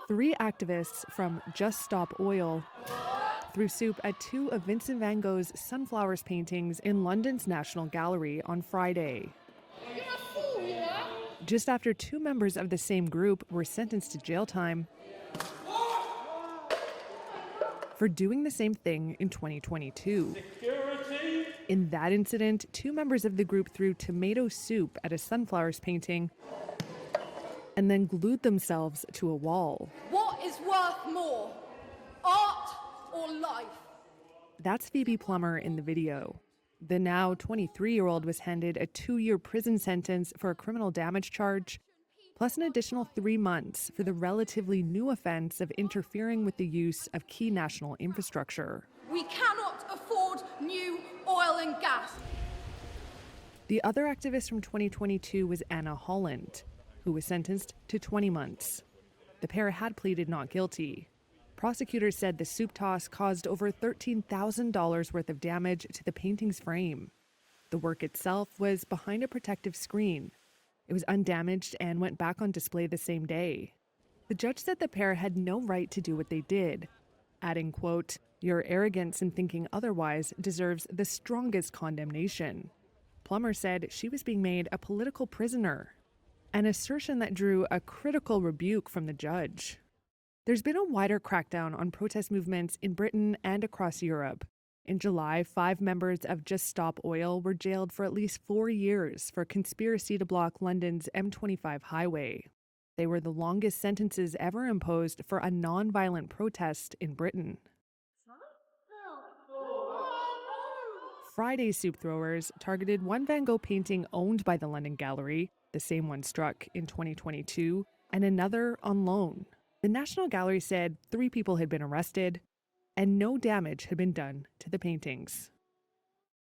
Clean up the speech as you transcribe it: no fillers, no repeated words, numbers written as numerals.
3 activists from Just Stop Oil threw soup at 2 of Vincent van Gogh's sunflowers paintings in London's National Gallery on Friday. Just after 2 members of the same group were sentenced to jail time for doing the same thing in 2022. In that incident, 2 members of the group threw tomato soup at a sunflowers painting and then glued themselves to a wall. What is worth more, art or life? That's Phoebe Plummer in the video. The now 23-year-old was handed a 2-year prison sentence for a criminal damage charge, plus an additional 3 months for the relatively new offense of interfering with the use of key national infrastructure. We cannot afford new oil and gas. The other activist from 2022 was Anna Holland, who was sentenced to 20 months. The pair had pleaded not guilty. Prosecutors said the soup toss caused over $13,000 worth of damage to the painting's frame. The work itself was behind a protective screen. It was undamaged and went back on display the same day. The judge said the pair had no right to do what they did, adding, quote, "Your arrogance in thinking otherwise deserves the strongest condemnation." Plummer said she was being made a political prisoner, an assertion that drew a critical rebuke from the judge. There's been a wider crackdown on protest movements in Britain and across Europe. In July, 5 members of Just Stop Oil were jailed for at least 4 years for conspiracy to block London's M25 highway. They were the longest sentences ever imposed for a non-violent protest in Britain. Friday's soup throwers targeted one Van Gogh painting owned by the London Gallery, the same one struck in 2022, and another on loan. The National Gallery said 3 people had been arrested and no damage had been done to the paintings.